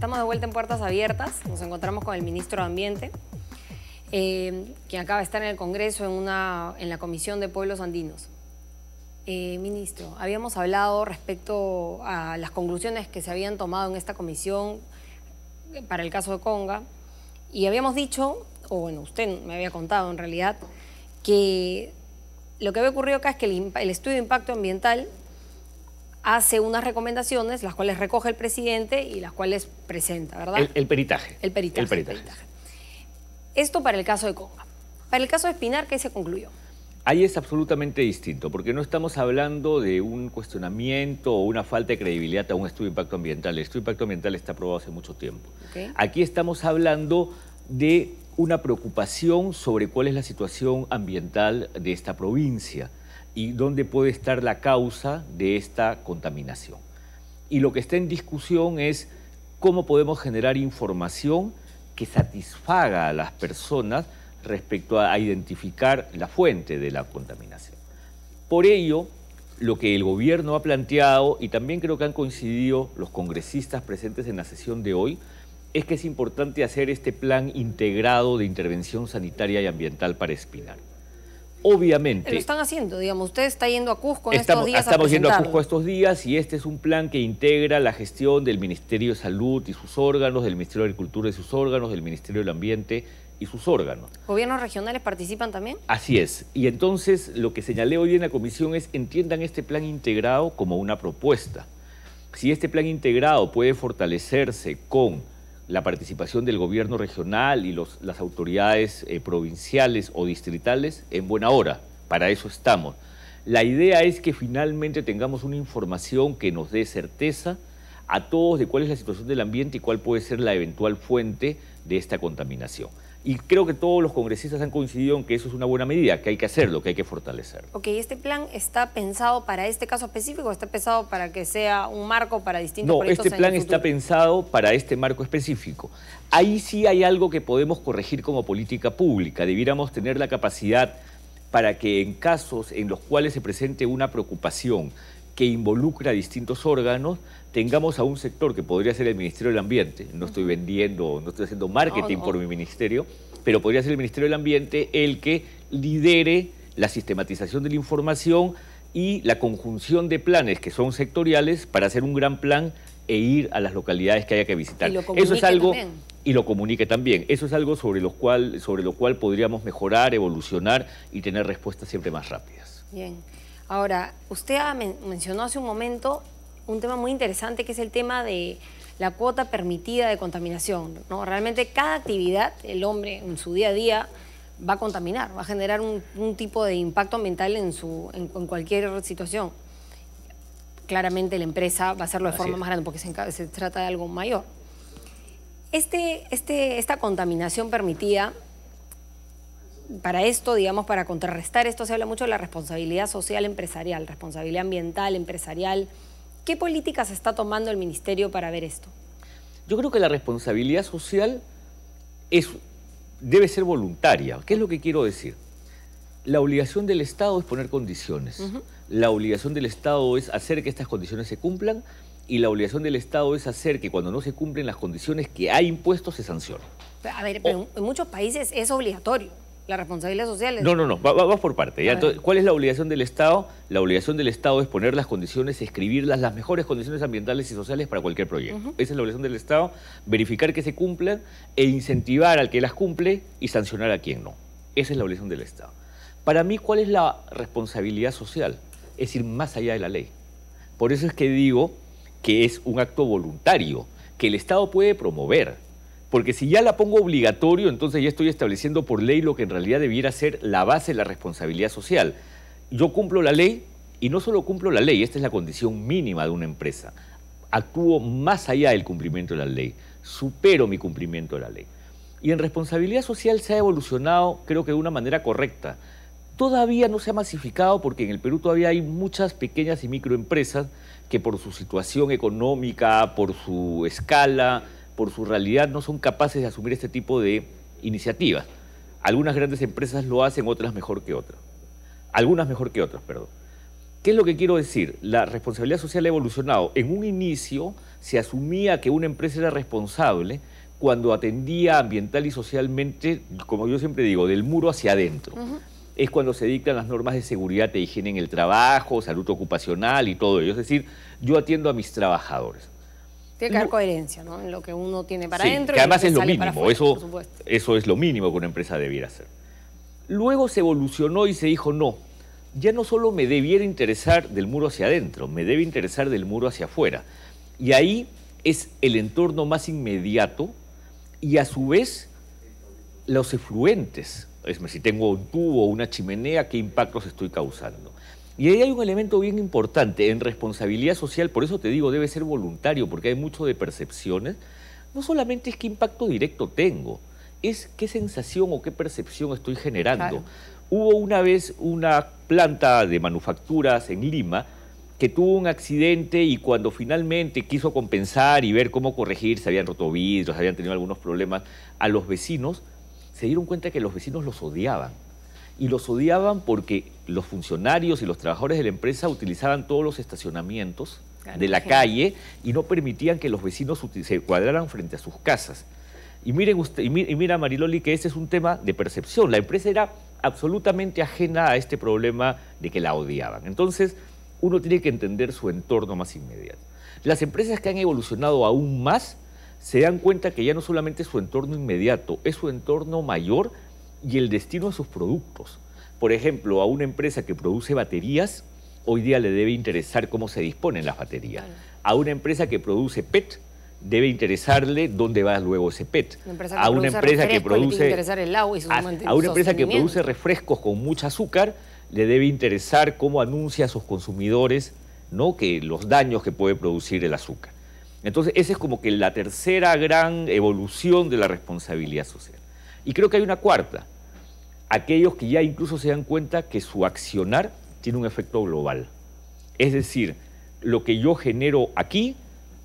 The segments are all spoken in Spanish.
Estamos de vuelta en Puertas Abiertas. Nos encontramos con el ministro de Ambiente, quien acaba de estar en el Congreso en la Comisión de Pueblos Andinos. Ministro, habíamos hablado respecto a las conclusiones que se habían tomado en esta comisión para el caso de Conga, y habíamos dicho, o bueno, usted me había contado en realidad, que lo que había ocurrido acá es que el estudio de impacto ambiental hace unas recomendaciones, las cuales recoge el presidente y las cuales presenta, ¿verdad? El peritaje. El peritaje. Esto para el caso de Conga. Para el caso de Espinar, ¿qué se concluyó? Ahí es absolutamente distinto, porque no estamos hablando de un cuestionamiento o una falta de credibilidad a un estudio de impacto ambiental. El estudio de impacto ambiental está aprobado hace mucho tiempo. Okay. Aquí estamos hablando de una preocupación sobre cuál es la situación ambiental de esta provincia y dónde puede estar la causa de esta contaminación. Y lo que está en discusión es cómo podemos generar información que satisfaga a las personas respecto a identificar la fuente de la contaminación. Por ello, lo que el gobierno ha planteado, y también creo que han coincidido los congresistas presentes en la sesión de hoy, es que es importante hacer este plan integrado de intervención sanitaria y ambiental para Espinar. Obviamente... Lo están haciendo, digamos, usted está yendo a Cusco estos días a Estamos yendo a Cusco estos días y este es un plan que integra la gestión del Ministerio de Salud y sus órganos, del Ministerio de Agricultura y sus órganos, del Ministerio del Ambiente y sus órganos. ¿Gobiernos regionales participan también? Así es. Y entonces lo que señalé hoy en la comisión es entiendan este plan integrado como una propuesta. Si este plan integrado puede fortalecerse con la participación del gobierno regional y las autoridades provinciales o distritales, en buena hora. Para eso estamos. La idea es que finalmente tengamos una información que nos dé certeza a todos de cuál es la situación del ambiente y cuál puede ser la eventual fuente de esta contaminación. Y creo que todos los congresistas han coincidido en que eso es una buena medida, que hay que hacerlo, que hay que fortalecerlo. Ok, ¿este plan está pensado para este caso específico o está pensado para que sea un marco para distintos proyectos? No, este plan está pensado para este marco específico. Ahí sí hay algo que podemos corregir como política pública. Debiéramos tener la capacidad para que en casos en los cuales se presente una preocupación que involucra a distintos órganos, tengamos a un sector que podría ser el Ministerio del Ambiente. No estoy vendiendo, no estoy haciendo marketing por mi ministerio, pero podría ser el Ministerio del Ambiente el que lidere la sistematización de la información y la conjunción de planes que son sectoriales para hacer un gran plan e ir a las localidades que haya que visitar. Eso es algo también. Y lo comunique también. Eso es algo sobre lo cual podríamos mejorar, evolucionar y tener respuestas siempre más rápidas. Bien. Ahora, usted mencionó hace un momento un tema muy interesante que es el tema de la cuota permitida de contaminación, ¿no? Realmente cada actividad, el hombre en su día a día va a contaminar, va a generar un tipo de impacto ambiental en cualquier situación. Claramente la empresa va a hacerlo de forma más grande porque se trata de algo mayor. Esta contaminación permitida, para esto, digamos, para contrarrestar esto, se habla mucho de la responsabilidad social empresarial, responsabilidad ambiental, empresarial. ¿Qué políticas está tomando el ministerio para ver esto? Yo creo que la responsabilidad social debe ser voluntaria. ¿Qué es lo que quiero decir? La obligación del Estado es poner condiciones. La obligación del Estado es hacer que estas condiciones se cumplan y la obligación del Estado es hacer que cuando no se cumplen las condiciones que ha impuesto se sancione. A ver, pero en muchos países es obligatorio. La responsabilidad social es... No, vamos por parte. ¿Ya? Entonces, ¿cuál es la obligación del Estado? La obligación del Estado es poner las condiciones, escribirlas, las mejores condiciones ambientales y sociales para cualquier proyecto. Esa es la obligación del Estado, verificar que se cumplan e incentivar al que las cumple y sancionar a quien no. Esa es la obligación del Estado. Para mí, ¿cuál es la responsabilidad social? Es ir más allá de la ley. Por eso es que digo que es un acto voluntario, que el Estado puede promover. Porque si ya la pongo obligatorio, entonces ya estoy estableciendo por ley lo que en realidad debiera ser la base de la responsabilidad social. Yo cumplo la ley y no solo cumplo la ley, esta es la condición mínima de una empresa. Actúo más allá del cumplimiento de la ley, supero mi cumplimiento de la ley. Y en responsabilidad social se ha evolucionado, creo que de una manera correcta. Todavía no se ha masificado porque en el Perú todavía hay muchas pequeñas y microempresas que por su situación económica, por su escala, por su realidad, no son capaces de asumir este tipo de iniciativas. Algunas grandes empresas lo hacen, otras mejor que otras. Algunas mejor que otras, perdón. ¿Qué es lo que quiero decir? La responsabilidad social ha evolucionado. En un inicio se asumía que una empresa era responsable cuando atendía ambiental y socialmente, como yo siempre digo, del muro hacia adentro. Es cuando se dictan las normas de seguridad e higiene en el trabajo, salud ocupacional y todo ello. Es decir, yo atiendo a mis trabajadores. Tiene que haber coherencia, ¿no? En lo que uno tiene para adentro que además y es lo sale para mínimo, afuera, eso es lo mínimo que una empresa debiera hacer. Luego se evolucionó y se dijo, no, ya no solo me debiera interesar del muro hacia adentro, me debe interesar del muro hacia afuera. Y ahí es el entorno más inmediato y a su vez los efluentes. Es decir, si tengo un tubo o una chimenea, ¿qué impactos estoy causando? Y ahí hay un elemento bien importante en responsabilidad social, por eso te digo, debe ser voluntario, porque hay mucho de percepciones. No solamente es qué impacto directo tengo, es qué sensación o qué percepción estoy generando. Claro. Hubo una vez una planta de manufacturas en Lima que tuvo un accidente y cuando finalmente quiso compensar y ver cómo corregir, se habían roto vidrios, habían tenido algunos problemas, a los vecinos, se dieron cuenta que los vecinos los odiaban. Y los odiaban porque los funcionarios y los trabajadores de la empresa utilizaban todos los estacionamientos de la calle y no permitían que los vecinos se cuadraran frente a sus casas. Y miren usted, y mira Mariloli, que ese es un tema de percepción. La empresa era absolutamente ajena a este problema de que la odiaban. Entonces, uno tiene que entender su entorno más inmediato. Las empresas que han evolucionado aún más se dan cuenta que ya no solamente es su entorno inmediato, es su entorno mayor y el destino de sus productos. Por ejemplo, a una empresa que produce baterías, hoy día le debe interesar cómo se disponen las baterías. Claro. A una empresa que produce PET, debe interesarle dónde va luego ese PET. A una empresa que produce refrescos con mucho azúcar, le debe interesar cómo anuncia a sus consumidores, ¿no?, que los daños que puede producir el azúcar. Entonces, esa es como que la tercera gran evolución de la responsabilidad social. Y creo que hay una cuarta. Aquellos que ya incluso se dan cuenta que su accionar tiene un efecto global. Es decir, lo que yo genero aquí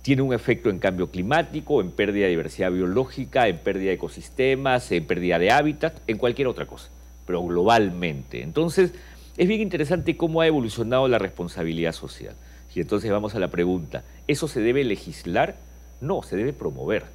tiene un efecto en cambio climático, en pérdida de diversidad biológica, en pérdida de ecosistemas, en pérdida de hábitat, en cualquier otra cosa, pero globalmente. Entonces, es bien interesante cómo ha evolucionado la responsabilidad social. Y entonces vamos a la pregunta, ¿eso se debe legislar? No, se debe promover,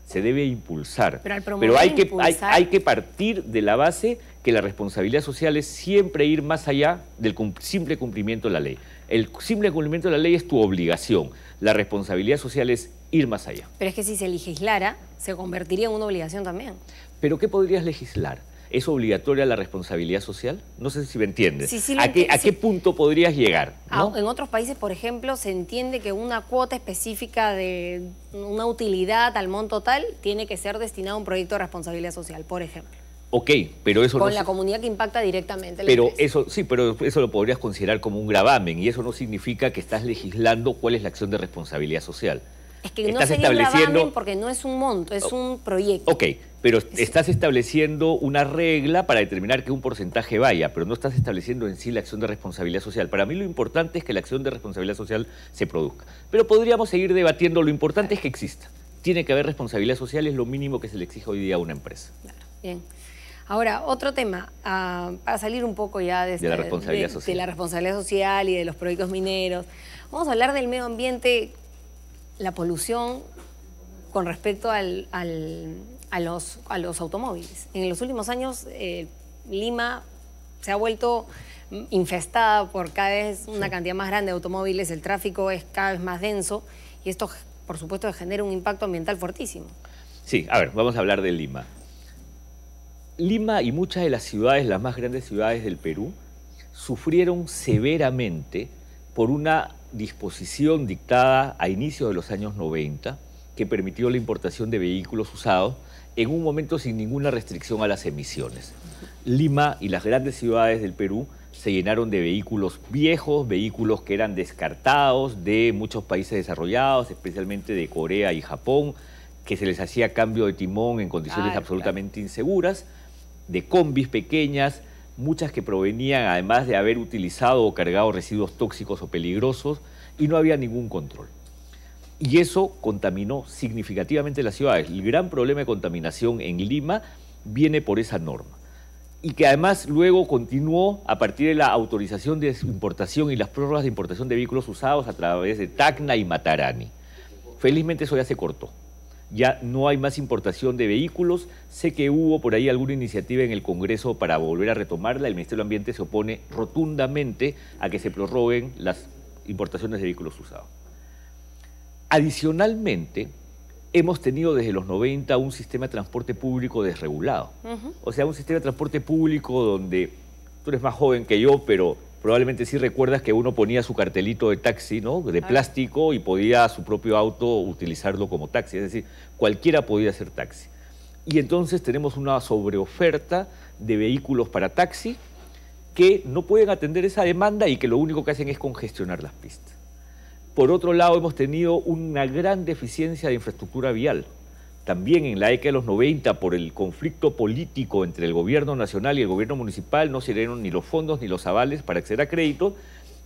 se debe impulsar. Pero hay que partir de la base que la responsabilidad social es siempre ir más allá del simple cumplimiento de la ley. El simple cumplimiento de la ley es tu obligación. La responsabilidad social es ir más allá. Pero es que si se legislara, se convertiría en una obligación también. ¿Pero qué podrías legislar? ¿Es obligatoria la responsabilidad social? No sé si me entiendes. Sí, ¿A qué punto podrías llegar? ¿No? En otros países, por ejemplo, se entiende que una cuota específica de una utilidad al monto tal tiene que ser destinada a un proyecto de responsabilidad social, por ejemplo. Ok, pero eso con la comunidad que impacta directamente. Pero eso lo podrías considerar como un gravamen y eso no significa que estás legislando cuál es la acción de responsabilidad social. Es que no sería un gravamen porque no es un monto, es un proyecto. Ok, pero estás estableciendo una regla para determinar que un porcentaje vaya, pero no estás estableciendo en sí la acción de responsabilidad social. Para mí lo importante es que la acción de responsabilidad social se produzca. Pero podríamos seguir debatiendo, lo importante es que exista. Tiene que haber responsabilidad social, es lo mínimo que se le exige hoy día a una empresa. Claro, bien. Ahora, otro tema, para salir un poco ya de la responsabilidad social. De la responsabilidad social y de los proyectos mineros. Vamos a hablar del medio ambiente, la polución con respecto a los automóviles. En los últimos años, Lima se ha vuelto infestada por cada vez una cantidad más grande de automóviles, el tráfico es cada vez más denso y esto, por supuesto, genera un impacto ambiental fuertísimo. Sí, a ver, vamos a hablar de Lima. Lima y muchas de las ciudades, las más grandes ciudades del Perú, sufrieron severamente por una disposición dictada a inicios de los años 90 que permitió la importación de vehículos usados en un momento sin ninguna restricción a las emisiones. Lima y las grandes ciudades del Perú se llenaron de vehículos viejos, vehículos que eran descartados de muchos países desarrollados, especialmente de Corea y Japón, que se les hacía cambio de timón en condiciones absolutamente inseguras, de combis pequeñas, muchas que provenían además de haber utilizado o cargado residuos tóxicos o peligrosos y no había ningún control. Y eso contaminó significativamente las ciudades. El gran problema de contaminación en Lima viene por esa norma. y que además luego continuó a partir de la autorización de importación y las prórrogas de importación de vehículos usados a través de Tacna y Matarani. Felizmente eso ya se cortó. Ya no hay más importación de vehículos. Sé que hubo por ahí alguna iniciativa en el Congreso para volver a retomarla. El Ministerio del Ambiente se opone rotundamente a que se prorroguen las importaciones de vehículos usados. Adicionalmente, hemos tenido desde los 90 un sistema de transporte público desregulado. O sea, un sistema de transporte público donde tú eres más joven que yo, pero probablemente sí recuerdas que uno ponía su cartelito de taxi, ¿no? De plástico, y podía su propio auto utilizarlo como taxi. Es decir, cualquiera podía ser taxi. Y entonces tenemos una sobreoferta de vehículos para taxi que no pueden atender esa demanda y que lo único que hacen es congestionar las pistas. Por otro lado, hemos tenido una gran deficiencia de infraestructura vial. También en la década de los 90, por el conflicto político entre el gobierno nacional y el gobierno municipal, no se dieron ni los fondos ni los avales para acceder a crédito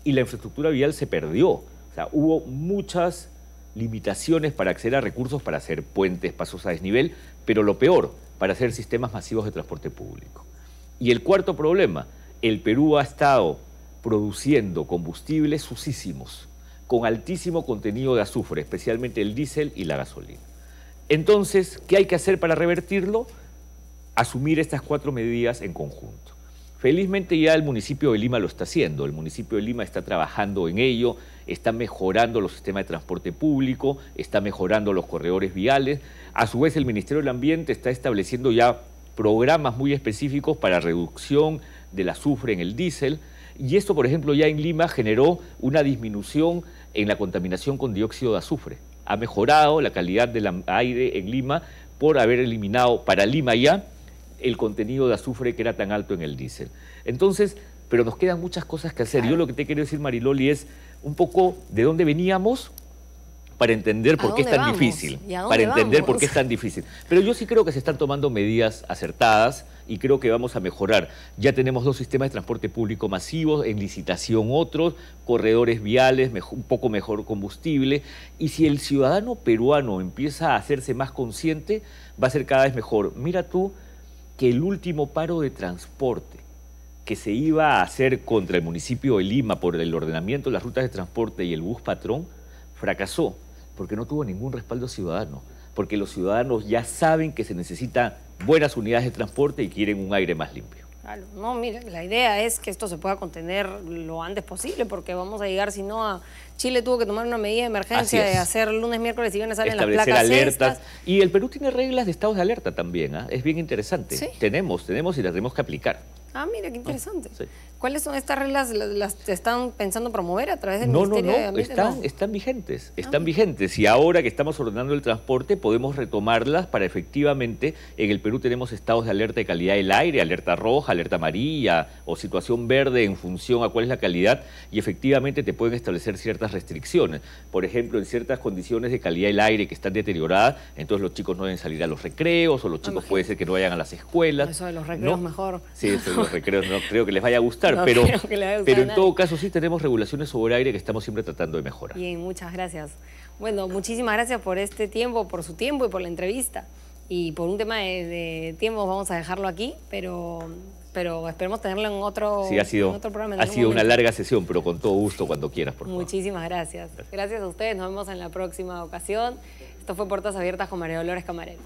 y la infraestructura vial se perdió. O sea, hubo muchas limitaciones para acceder a recursos para hacer puentes, pasos a desnivel, pero lo peor, para hacer sistemas masivos de transporte público. Y el cuarto problema, el Perú ha estado produciendo combustibles sucísimos, con altísimo contenido de azufre, especialmente el diésel y la gasolina. Entonces, ¿qué hay que hacer para revertirlo? Asumir estas 4 medidas en conjunto. Felizmente ya el municipio de Lima lo está haciendo. El municipio de Lima está trabajando en ello, está mejorando los sistemas de transporte público, está mejorando los corredores viales. A su vez, el Ministerio del Ambiente está estableciendo ya programas muy específicos para reducción del azufre en el diésel. Y esto, por ejemplo, ya en Lima generó una disminución en la contaminación con dióxido de azufre. Ha mejorado la calidad del aire en Lima por haber eliminado para Lima ya el contenido de azufre que era tan alto en el diésel. Entonces, pero nos quedan muchas cosas que hacer. Yo lo que te quiero decir, Mariloli, es un poco de dónde veníamos para entender por qué es tan difícil. Para entender por qué es tan difícil. Pero yo sí creo que se están tomando medidas acertadas y creo que vamos a mejorar. Ya tenemos 2 sistemas de transporte público masivos, en licitación otros, corredores viales, un poco mejor combustible. Y si el ciudadano peruano empieza a hacerse más consciente, va a ser cada vez mejor. Mira tú que el último paro de transporte que se iba a hacer contra el municipio de Lima por el ordenamiento de las rutas de transporte y el bus patrón, fracasó porque no tuvo ningún respaldo ciudadano, porque los ciudadanos ya saben que se necesitan buenas unidades de transporte y quieren un aire más limpio. Claro, no, mire, la idea es que esto se pueda contener lo antes posible, porque vamos a llegar, si no, a Chile tuvo que tomar una medida de emergencia de hacer lunes, miércoles y viernes salen las placas alertas. Y el Perú tiene reglas de estados de alerta también, ¿eh? Es bien interesante. ¿Sí? Tenemos y las tenemos que aplicar. Ah, mira, qué interesante. Sí. ¿Cuáles son estas reglas? ¿Las están pensando promover a través del Ministerio de Ambiente? Están vigentes, vigentes. Y ahora que estamos ordenando el transporte, podemos retomarlas para efectivamente, en el Perú tenemos estados de alerta de calidad del aire, alerta roja, alerta amarilla o situación verde en función a cuál es la calidad, y efectivamente te pueden establecer ciertas restricciones. Por ejemplo, en ciertas condiciones de calidad del aire que están deterioradas, entonces los chicos no deben salir a los recreos, o los chicos puede ser que no vayan a las escuelas. Eso de los recreos mejor. Sí, eso de los recreos no creo que les vaya a gustar, pero en todo caso sí tenemos regulaciones sobre aire que estamos siempre tratando de mejorar. Bien, muchas gracias. Bueno, muchísimas gracias por este tiempo, por su tiempo y por la entrevista. Y por un tema de tiempo vamos a dejarlo aquí, pero esperemos tenerlo en otro, otro programa. Ha sido una larga sesión, pero con todo gusto cuando quieras, por favor. Muchísimas gracias. Gracias a ustedes, nos vemos en la próxima ocasión. Esto fue Puertas Abiertas con María Dolores Camarero.